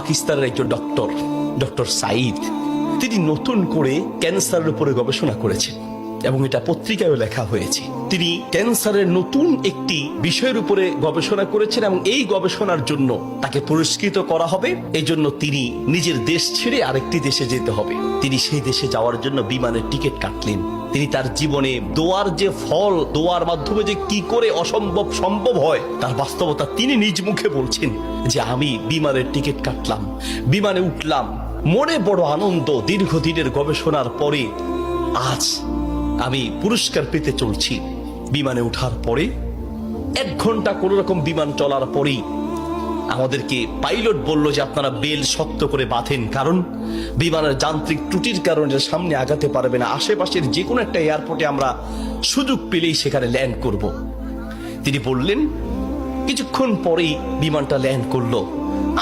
পাকিস্তানের একজন ডক্টর সাইদ, তিনি নতুন করে ক্যান্সারের উপরে গবেষণা করেছেন এবং এটা পত্রিকায় লেখা হয়েছে। তিনি ক্যান্সারের নতুন একটি বিষয়ের উপরে গবেষণা করেছেন এবং এই গবেষণার জন্য তাকে পুরস্কৃত করা হবে। এই জন্য তিনি নিজের দেশ ছেড়ে আরেকটি দেশে যেতে হবে। তিনি সেই দেশে যাওয়ার জন্য বিমানের টিকিট কাটলেন। তিনি তার জীবনে দোয়ার যে ফল, দোয়ার মাধ্যমে যে কি করে অসম্ভব সম্ভব হয় তার বাস্তবতা তিনি নিজ মুখে বলছেন যে আমি বিমানের টিকিট কাটলাম, বিমানে উঠলাম, মনে বড় আনন্দ। দীর্ঘদিনের গবেষণার পরে আজ আমি পুরস্কার পেতে চলছি। বিমানে ওঠার পরে 1 ঘন্টা কোন রকম বিমান চলার পরেই আমাদেরকে পাইলট বলল যে আপনারা বেল শক্ত করে বাঁধেন, কারণ বিমানের যান্ত্রিক ত্রুটির কারণে সামনে আগাতে পারবে না। আশেপাশের যে কোনো একটা এয়ারপোর্টে আমরা সুযোগ পেলেই সেখানে ল্যান্ড করব। তিনি বললেন। কিছুক্ষণ পরেই বিমানটা ল্যান্ড করলো।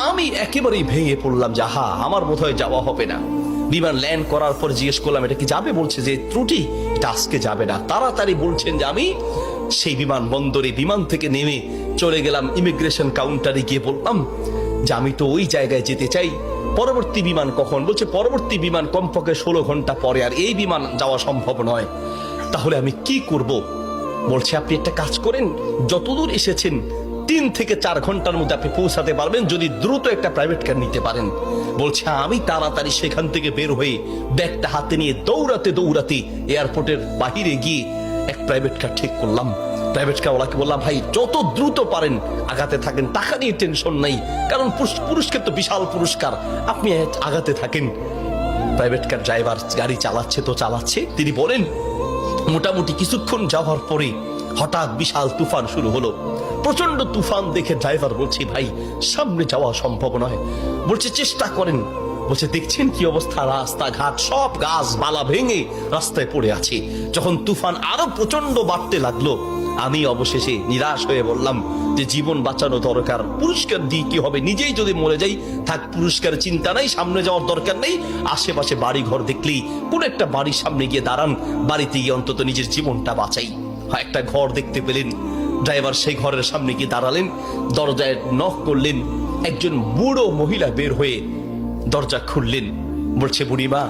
আমি একেবারেই ভেঙে পড়লাম যে আমার বোধহয় যাওয়া হবে না। বিমান ল্যান্ড করার পর জিজ্ঞেস করলাম এটা কি যাবে? বলছে যে ত্রুটি, এটা আজকে যাবে না। তাড়াতাড়ি বলছেন যে আমি সেই বিমানবন্দরে বিমান থেকে নেমে চলে গেলাম ইমিগ্রেশন কাউন্টারে, গিয়ে বললাম যে আমি তো ওই জায়গায় যেতে চাই। পরবর্তী বিমান কখন? বলছে পরবর্তী বিমান কমপক্ষে 16 ঘন্টা পরে, আর এই বিমান যাওয়া সম্ভব নয়। তাহলে আমি কি করব? বলছে আপনি একটা কাজ করেন, যতদূর এসেছেন 3 থেকে 4 ঘন্টার মধ্যে আপনি পৌঁছাতে পারবেন যদি দ্রুত একটা প্রাইভেট কার নিতে পারেন। বলছে আমি তাড়াতাড়ি সেখান থেকে বের হয়ে ব্যাগটা হাতে নিয়ে দৌড়াতে দৌড়াতে এয়ারপোর্টের বাহিরে গিয়ে এক প্রাইভেট কার ঠিক করলাম। প্রাইভেট কার ওলাকে বললাম ভাই যত দ্রুত পারেন আগাতে থাকেন, টাকা নিয়ে টেনশন নাই, কারণ পুরস্কার তো বিশাল পুরস্কার, আপনি আগাতে থাকেন। প্রাইভেট কার ড্রাইভার গাড়ি চালাচ্ছে তো চালাচ্ছে। তিনি বলেন মোটামুটি কিছুক্ষণ যাওয়ার পরে হঠাৎ বিশাল তুফান শুরু হলো। প্রচন্ড তুফান দেখে ড্রাইভার বলছে ভাই সামনে যাওয়া সম্ভব নয়। বলছে চেষ্টা করেন। বলছে দেখছেন কি অবস্থা, রাস্তাঘাট সব গাছ মালা ভেঙে রাস্তায় পড়ে আছে। যখন তুফান আরো প্রচন্ড বাড়তে লাগলো আমি অবশেষে নিরাশ হয়ে বললাম যে জীবন বাঁচানো দরকার, পুরস্কার দিয়ে কি হবে, নিজেই যদি মরে যাই থাক, পুরস্কার চিন্তা নাই, সামনে যাওয়ার দরকার নেই। আশেপাশে বাড়ি ঘর দেখলেই কোন একটা বাড়ির সামনে গিয়ে দাঁড়ান, বাড়িতে গিয়ে অন্তত নিজের জীবনটা বাঁচাই। একটা ঘর দেখতে পেলেন, ড্রাইভার সেই ঘরের সামনে গিয়ে দাঁড়ালেন, দরজায় নক করলেন। একজন বুড়ো মহিলা বের হয়ে দরজা খুললেন। বলছে বুড়িমা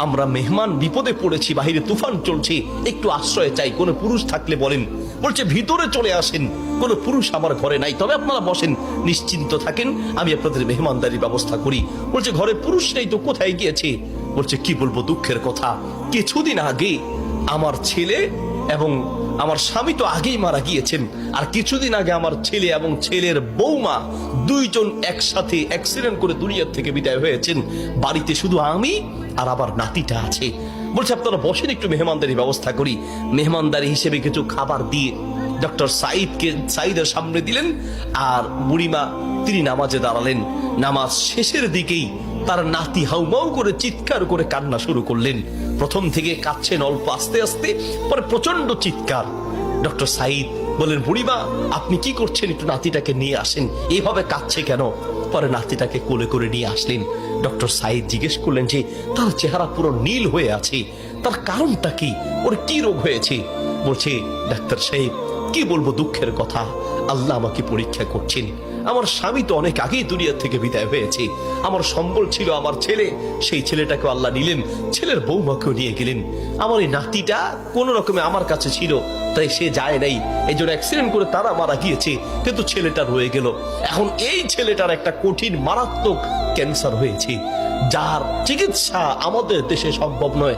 আমরা মেহমান বিপদে পড়েছি, বাহিরে তুফান চলছে, একটু আশ্রয় চাই, কোনো পুরুষ থাকলে বলেন। বলছে ভিতরে চলে আসেন, কোনো পুরুষ আমার ঘরে নাই, তবে আপনারা বসেন, নিশ্চিন্ত থাকেন, আমি আপনাদের মেহমানদারির ব্যবস্থা করি। বলছে ঘরে পুরুষ নেই তো কোথায় গিয়েছে? বলছে কি বলবো দুঃখের কথা, কিছুদিন আগে আমার ছেলে এবং আমার স্বামী তো আগেই মারা গিয়েছেন, আর কিছুদিন আগে আমার ছেলে এবং ছেলের বৌমা দুইজন একসাথে অ্যাক্সিডেন্ট করে দুনিয়ার থেকে বিদায় হয়েছেন। বাড়িতে শুধু আমি আর আবার নাতিটা আছে। বলছে আপনারা বসেন, একটু মেহমানদারি ব্যবস্থা করি। মেহমানদারি হিসেবে কিছু খাবার দিয়ে ডক্টর সাইদের সামনে দিলেন, আর বুড়িমা তিনি নামাজে দাঁড়ালেন। নামাজ শেষের দিকেই তার নাতি হাউমাউ করে চিৎকার করে কান্না শুরু করলেন। প্রথম থেকে কাঁদছেন অল্প, আস্তে আস্তে, পরে প্রচন্ড চিৎকার। ডক্টর সাইদ বলেন বুড়িমা আপনি কি করছেন, একটু নাতিটাকে নিয়ে আসেন, এইভাবে কাঁদছে কেন? পরে নাতিটাকে কোলে করে নিয়ে আসলেন। ডক্টর সাইদ জিজ্ঞেস করলেন যে তার চেহারা পুরো নীল হয়ে আছে, তার কারণটা কি, ওর কি রোগ হয়েছে? বলছে ডাক্তার সাহেব কি বলবো দুঃখের কথা, আল্লাহ আমাকে পরীক্ষা করছেন। আমার স্বামী তো অনেক আগেই দুনিয়া থেকে বিদায় হয়েছে, আমার সম্বল ছিল আমার ছেলে, সেই ছেলেটাকে আল্লাহ নিলেন, ছেলের বৌমাকেও নিয়ে গেলেন। আমার এই নাতিটা কোন রকমে আমার কাছে ছিল, তাই সে যায় নাই, এই জন্য অ্যাক্সিডেন্ট করে তারা মারা গিয়েছে, কিন্তু ছেলেটা রয়ে গেল। এখন এই ছেলেটার একটা কঠিন মারাত্মক ক্যান্সার হয়েছে, যার চিকিৎসা আমাদের দেশে সম্ভব নয়।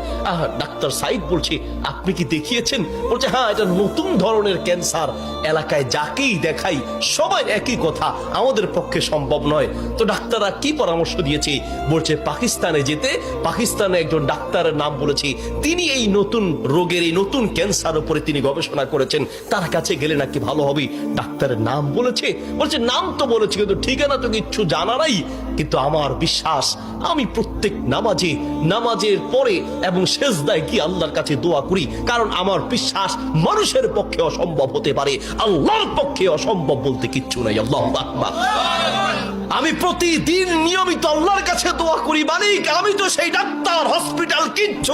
ডাক্তার সাইদ বলছে আপনি কি দেখিয়েছেন? বলছে হ্যাঁ, এটা নতুন ধরনের ক্যান্সার, এলাকায় যাকেই দেখাই সবাই একই কথা, আমাদের পক্ষে সম্ভব নয়। তো ডাক্তাররা কি পরামর্শ দিয়েছে? বলছে পাকিস্তানে যেতে। পাকিস্তানে একজন ডাক্তারের নাম বলেছে, তিনি এই নতুন রোগের, এই নতুন ক্যান্সার উপরে তিনি গবেষণা করেছেন, তার কাছে গেলে নাকি ভালো হবে। ডাক্তারের নাম বলেছে? বলছে নাম তো বলেছে, কিন্তু ঠিকানা তো কিচ্ছু জানা নাই। কিন্তু আমার বিশ্বাস, আমি প্রত্যেক নামাজের পরে এবং সেজদায় কি আল্লাহর কাছে দোয়া করি, কারণ আমার বিশ্বাস মানুষের পক্ষে অসম্ভব হতে পারে, আল্লাহর পক্ষে অসম্ভব বলতে কিচ্ছু নাই। আল্লাহু আকবার। আমি প্রতিদিন নিয়মিত আল্লাহর কাছে দোয়া করি, মালিক আমি তো সেই ডাক্তার, হসপিটাল কিচ্ছু